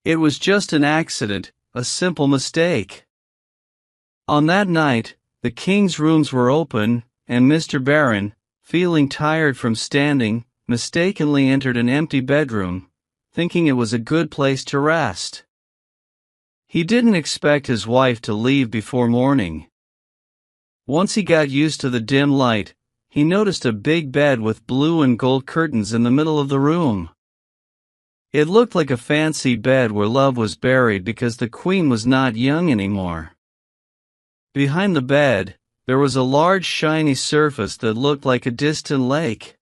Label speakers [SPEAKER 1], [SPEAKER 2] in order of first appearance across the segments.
[SPEAKER 1] It was just an accident, a simple mistake. On that night, the king's rooms were open, and Mr. Baron, feeling tired from standing, mistakenly entered an empty bedroom, thinking it was a good place to rest. He didn't expect his wife to leave before morning. Once he got used to the dim light, he noticed a big bed with blue and gold curtains in the middle of the room. It looked like a fancy bed where love was buried because the queen was not young anymore. Behind the bed, there was a large shiny surface that looked like a distant lake.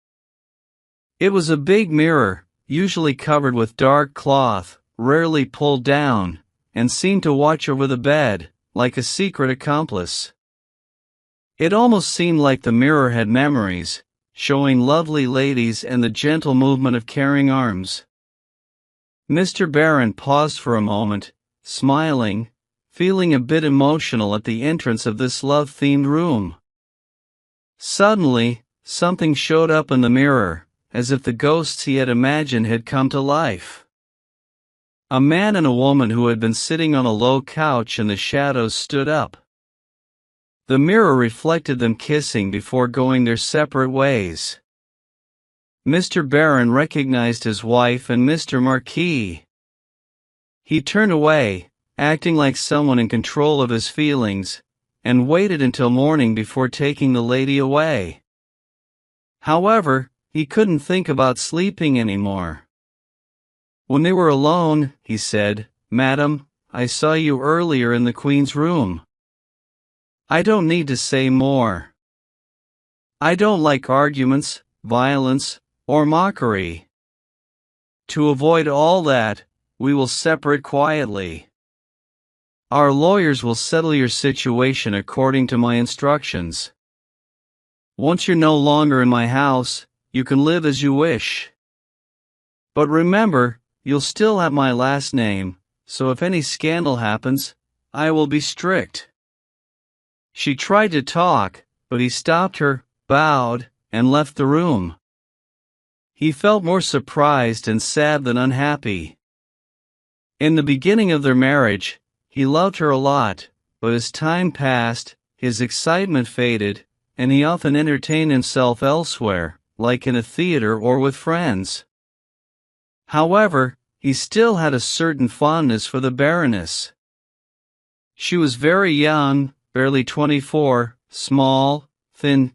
[SPEAKER 1] It was a big mirror, usually covered with dark cloth, rarely pulled down, and seemed to watch over the bed, like a secret accomplice. It almost seemed like the mirror had memories, showing lovely ladies and the gentle movement of caring arms. Mr. Baron paused for a moment, smiling, feeling a bit emotional at the entrance of this love-themed room. Suddenly, something showed up in the mirror, as if the ghosts he had imagined had come to life. A man and a woman who had been sitting on a low couch in the shadows stood up. The mirror reflected them kissing before going their separate ways. Mr. Baron recognized his wife and Mr. Marquis. He turned away, acting like someone in control of his feelings, and waited until morning before taking the lady away. However, he couldn't think about sleeping anymore. When they were alone, he said, "Madam, I saw you earlier in the Queen's room. I don't need to say more. I don't like arguments, violence, or mockery. To avoid all that, we will separate quietly. Our lawyers will settle your situation according to my instructions. Once you're no longer in my house, you can live as you wish. But remember, you'll still have my last name, so if any scandal happens, I will be strict." She tried to talk, but he stopped her, bowed, and left the room. He felt more surprised and sad than unhappy. In the beginning of their marriage, he loved her a lot, but as time passed, his excitement faded, and he often entertained himself elsewhere, like in a theater or with friends. However, he still had a certain fondness for the Baroness. She was very young, barely 24, small,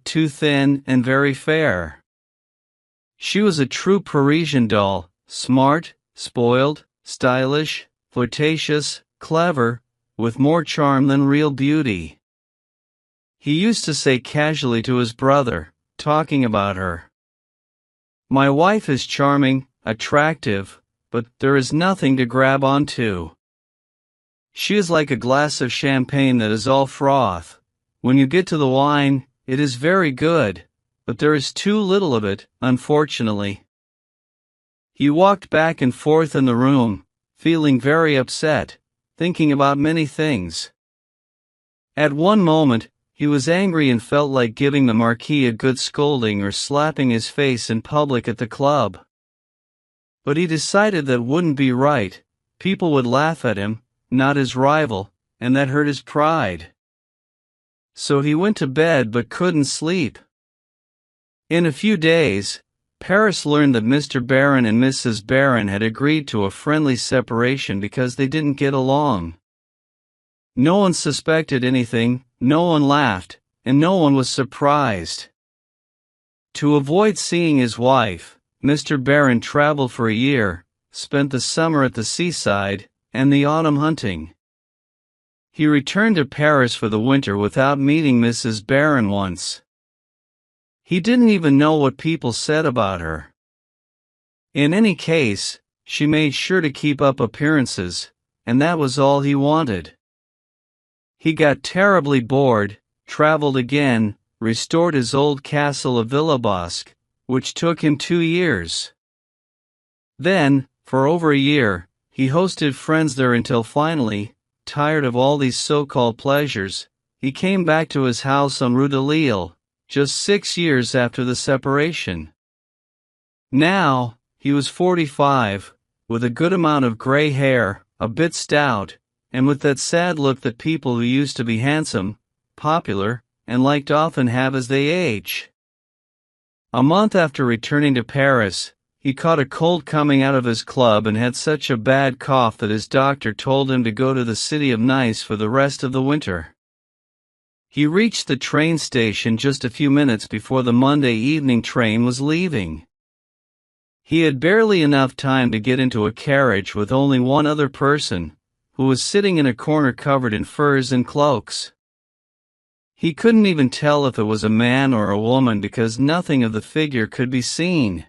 [SPEAKER 1] too thin, and very fair. She was a true Parisian doll, smart, spoiled, stylish, flirtatious, clever, with more charm than real beauty. He used to say casually to his brother, talking about her, "My wife is charming, attractive, but there is nothing to grab onto. She is like a glass of champagne that is all froth. When you get to the wine, it is very good, but there is too little of it, unfortunately." He walked back and forth in the room, feeling very upset, thinking about many things. At one moment, he was angry and felt like giving the Marquis a good scolding or slapping his face in public at the club. But he decided that wouldn't be right, people would laugh at him, not his rival, and that hurt his pride. So he went to bed but couldn't sleep. In a few days, Paris learned that Mr. Baron and Mrs. Baron had agreed to a friendly separation because they didn't get along. No one suspected anything, no one laughed, and no one was surprised. To avoid seeing his wife, Mr. Baron traveled for a year, spent the summer at the seaside, and the autumn hunting. He returned to Paris for the winter without meeting Mrs. Baron once. He didn't even know what people said about her. In any case, she made sure to keep up appearances, and that was all he wanted. He got terribly bored, traveled again, restored his old castle of Villebosque, which took him 2 years. Then, for over a year, he hosted friends there until finally, tired of all these so-called pleasures, he came back to his house on Rue de Lille, just 6 years after the separation. Now, he was 45, with a good amount of gray hair, a bit stout, and with that sad look that people who used to be handsome, popular, and liked often have as they age. A month after returning to Paris, he caught a cold coming out of his club and had such a bad cough that his doctor told him to go to the city of Nice for the rest of the winter. He reached the train station just a few minutes before the Monday evening train was leaving. He had barely enough time to get into a carriage with only one other person, who was sitting in a corner covered in furs and cloaks. He couldn't even tell if it was a man or a woman because nothing of the figure could be seen.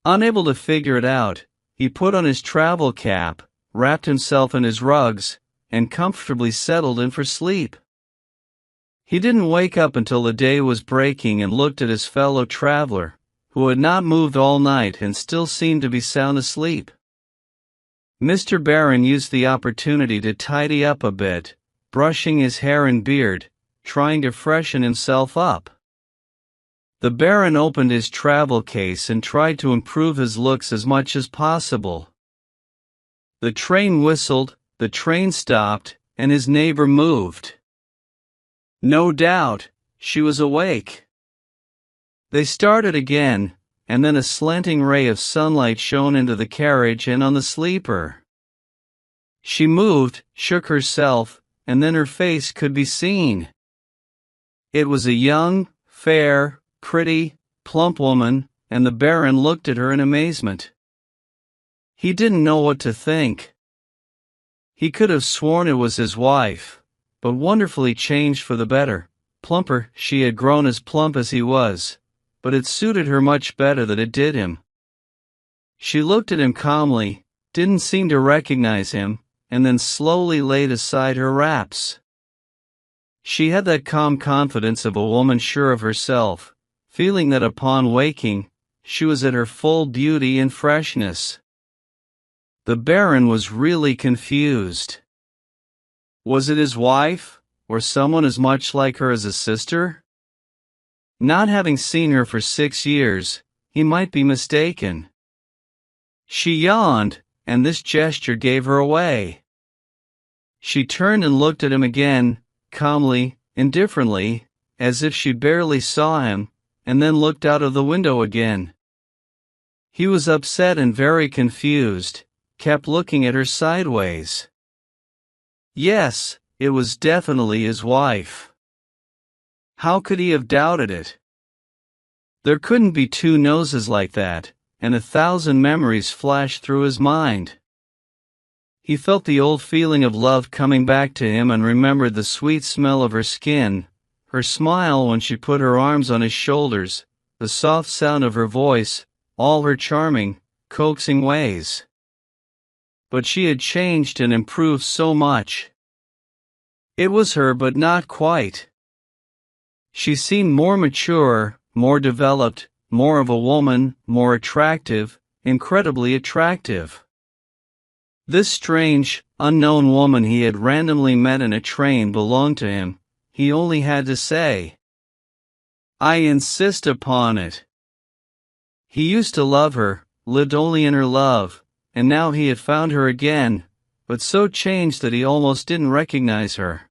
[SPEAKER 1] Unable to figure it out, he put on his travel cap, wrapped himself in his rugs, and comfortably settled in for sleep. He didn't wake up until the day was breaking and looked at his fellow traveler, who had not moved all night and still seemed to be sound asleep. Mr. Baron used the opportunity to tidy up a bit, brushing his hair and beard, trying to freshen himself up. The Baron opened his travel case and tried to improve his looks as much as possible. The train whistled, the train stopped, and his neighbor moved. No doubt, she was awake. They started again, and then a slanting ray of sunlight shone into the carriage and on the sleeper. She moved, shook herself, and then her face could be seen. It was a young, fair, pretty, plump woman, and the Baron looked at her in amazement. He didn't know what to think. He could have sworn it was his wife, but wonderfully changed for the better. Plumper, she had grown as plump as he was, but it suited her much better than it did him. She looked at him calmly, didn't seem to recognize him, and then slowly laid aside her wraps. She had that calm confidence of a woman sure of herself, feeling that upon waking, she was at her full beauty and freshness. The Baron was really confused. Was it his wife, or someone as much like her as a sister? Not having seen her for 6 years, he might be mistaken. She yawned, and this gesture gave her away. She turned and looked at him again, calmly, indifferently, as if she barely saw him, and then looked out of the window again. He was upset and very confused, kept looking at her sideways. Yes, it was definitely his wife. How could he have doubted it? There couldn't be two noses like that, and 1,000 memories flashed through his mind. He felt the old feeling of love coming back to him and remembered the sweet smell of her skin, her smile when she put her arms on his shoulders, the soft sound of her voice, all her charming, coaxing ways. But she had changed and improved so much. It was her, but not quite. She seemed more mature, more developed, more of a woman, more attractive, incredibly attractive. This strange, unknown woman he had randomly met in a train belonged to him. He only had to say, "I insist upon it." He used to love her, lived only in her love, and now he had found her again, but so changed that he almost didn't recognize her.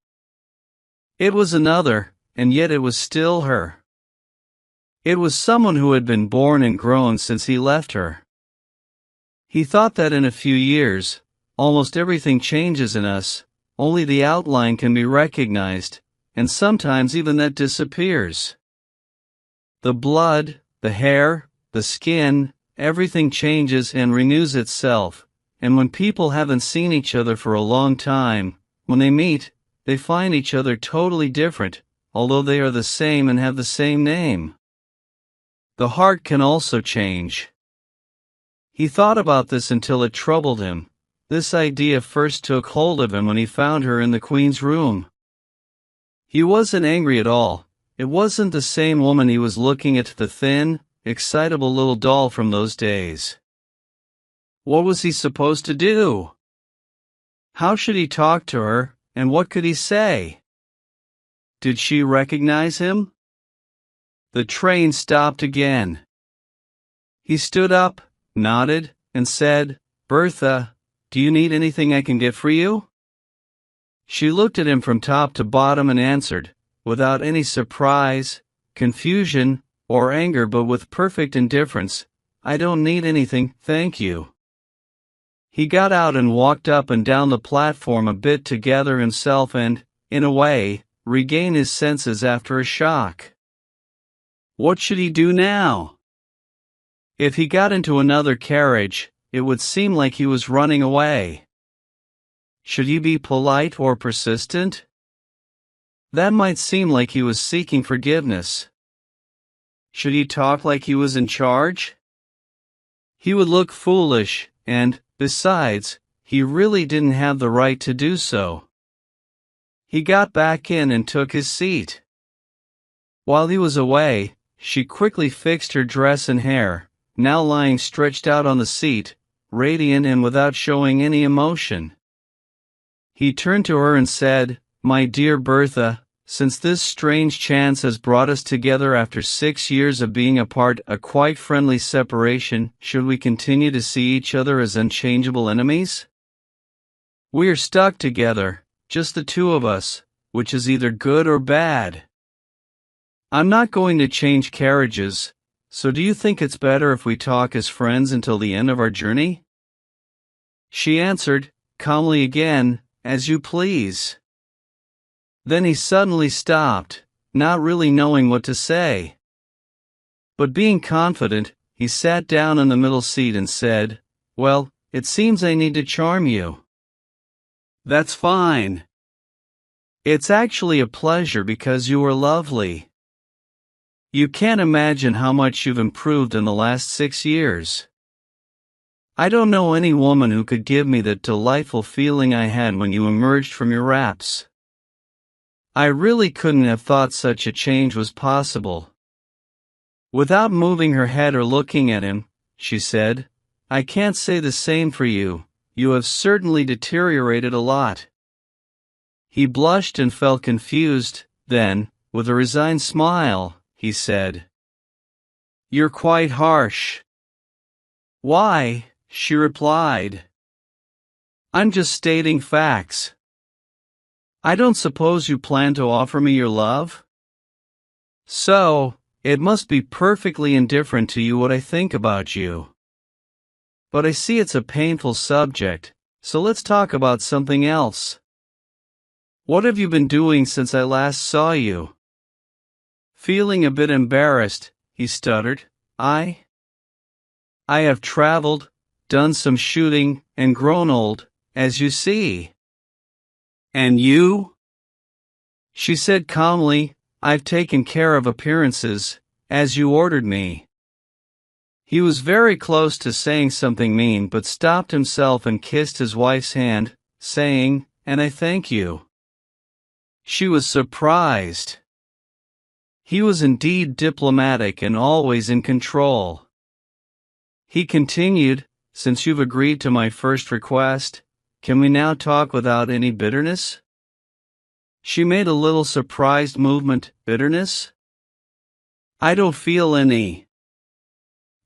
[SPEAKER 1] It was another, and yet it was still her. It was someone who had been born and grown since he left her. He thought that in a few years, almost everything changes in us, only the outline can be recognized, and sometimes even that disappears. The blood, the hair, the skin, everything changes and renews itself, and when people haven't seen each other for a long time, when they meet, they find each other totally different, although they are the same and have the same name. The heart can also change. He thought about this until it troubled him. This idea first took hold of him when he found her in the Queen's room. He wasn't angry at all. It wasn't the same woman he was looking at, the thin, excitable little doll from those days. What was he supposed to do? How should he talk to her, and what could he say? Did she recognize him? The train stopped again. He stood up, nodded, and said, "Bertha, do you need anything I can get for you?" She looked at him from top to bottom and answered, without any surprise, confusion, or anger, but with perfect indifference, "I don't need anything, thank you." He got out and walked up and down the platform a bit to gather himself and, in a way, regain his senses after a shock. What should he do now? If he got into another carriage, it would seem like he was running away. Should he be polite or persistent? That might seem like he was seeking forgiveness. Should he talk like he was in charge? He would look foolish, and, besides, he really didn't have the right to do so. He got back in and took his seat. While he was away, she quickly fixed her dress and hair, now lying stretched out on the seat, radiant and without showing any emotion. He turned to her and said, "My dear Bertha, since this strange chance has brought us together after 6 years of being apart, a quite friendly separation, should we continue to see each other as unchangeable enemies? We are stuck together, just the two of us, which is either good or bad. I'm not going to change carriages, so do you think it's better if we talk as friends until the end of our journey?" She answered, calmly again, "As you please." Then he suddenly stopped, not really knowing what to say. But being confident, he sat down in the middle seat and said, "Well, it seems I need to charm you." "That's fine. It's actually a pleasure because you are lovely. You can't imagine how much you've improved in the last 6 years. I don't know any woman who could give me the delightful feeling I had when you emerged from your wraps. I really couldn't have thought such a change was possible." Without moving her head or looking at him, she said, "I can't say the same for you. You have certainly deteriorated a lot." He blushed and felt confused, then, with a resigned smile, he said, "You're quite harsh." "Why?" she replied. "I'm just stating facts. I don't suppose you plan to offer me your love? So, it must be perfectly indifferent to you what I think about you. But I see it's a painful subject, so let's talk about something else. What have you been doing since I last saw you?" Feeling a bit embarrassed, he stuttered, I have traveled, done some shooting, and grown old, as you see." "And you?" She said calmly, "I've taken care of appearances, as you ordered me." He was very close to saying something mean but stopped himself and kissed his wife's hand, saying, "And I thank you." She was surprised. He was indeed diplomatic and always in control. He continued, "Since you've agreed to my first request, can we now talk without any bitterness?" She made a little surprised movement. "Bitterness? I don't feel any.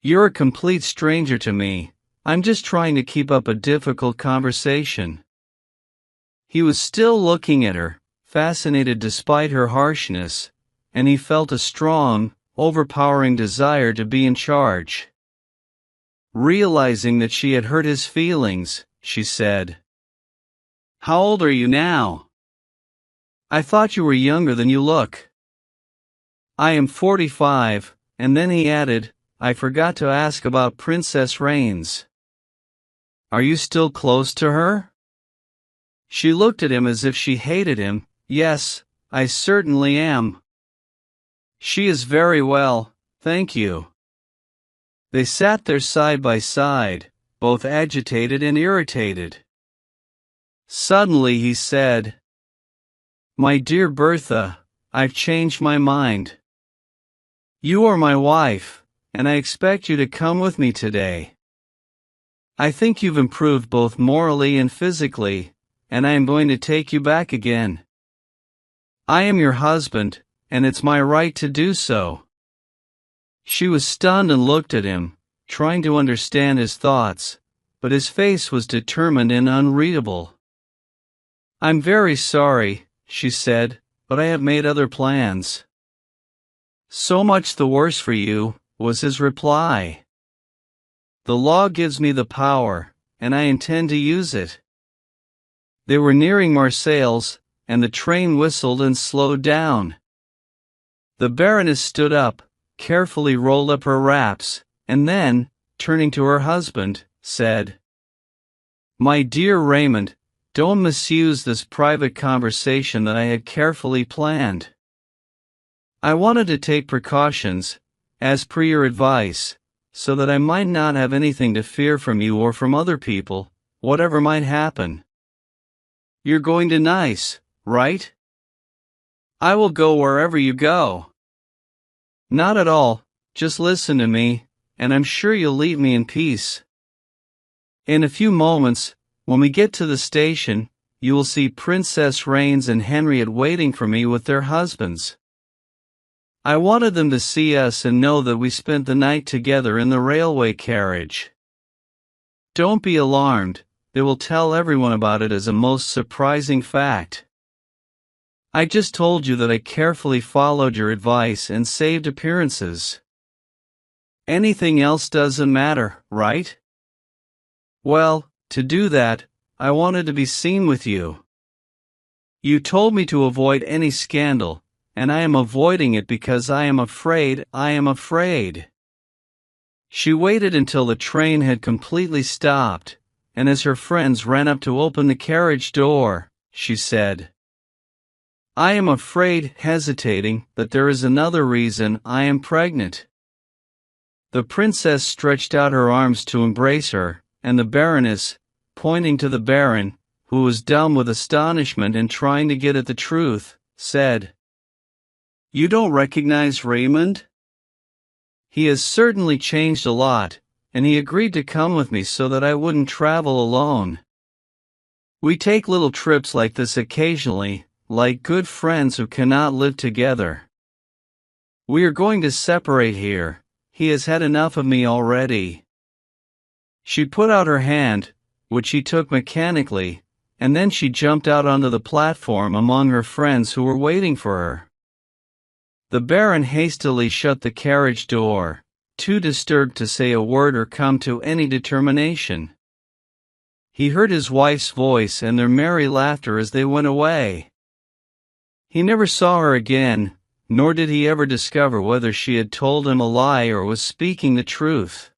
[SPEAKER 1] You're a complete stranger to me. I'm just trying to keep up a difficult conversation." He was still looking at her, fascinated despite her harshness, and he felt a strong, overpowering desire to be in charge. Realizing that she had hurt his feelings, she said, "How old are you now? I thought you were younger than you look." "I am 45, and then he added, "I forgot to ask about Princess Rains. Are you still close to her?" She looked at him as if she hated him. "Yes, I certainly am. She is very well, thank you." They sat there side by side, both agitated and irritated. Suddenly he said, "My dear Bertha, I've changed my mind. You are my wife, and I expect you to come with me today. I think you've improved both morally and physically, and I am going to take you back again. I am your husband, and it's my right to do so." She was stunned and looked at him, trying to understand his thoughts, but his face was determined and unreadable. "I'm very sorry," she said, "but I have made other plans." "So much the worse for you," was his reply. "The law gives me the power, and I intend to use it." They were nearing Marseilles, and the train whistled and slowed down. The Baroness stood up, carefully rolled up her wraps, and then, turning to her husband, said, "My dear Raymond, don't misuse this private conversation that I had carefully planned. I wanted to take precautions, as per your advice, so that I might not have anything to fear from you or from other people, whatever might happen. You're going to Nice, right?" "I will go wherever you go." "Not at all, just listen to me, and I'm sure you'll leave me in peace. In a few moments, when we get to the station, you will see Princess Rains and Henriette waiting for me with their husbands. I wanted them to see us and know that we spent the night together in the railway carriage. Don't be alarmed, they will tell everyone about it as a most surprising fact. I just told you that I carefully followed your advice and saved appearances. Anything else doesn't matter, right? Well, to do that, I wanted to be seen with you. You told me to avoid any scandal, and I am avoiding it because I am afraid. She waited until the train had completely stopped, and as her friends ran up to open the carriage door, she said, "I am afraid," hesitating, "that there is another reason. I am pregnant." The princess stretched out her arms to embrace her, and the Baroness, pointing to the Baron, who was dumb with astonishment and trying to get at the truth, said, "You don't recognize Raymond? He has certainly changed a lot, and he agreed to come with me so that I wouldn't travel alone. We take little trips like this occasionally, like good friends who cannot live together. We are going to separate here. He has had enough of me already." She put out her hand, which he took mechanically, and then she jumped out onto the platform among her friends who were waiting for her. The Baron hastily shut the carriage door, too disturbed to say a word or come to any determination. He heard his wife's voice and their merry laughter as they went away. He never saw her again, nor did he ever discover whether she had told him a lie or was speaking the truth.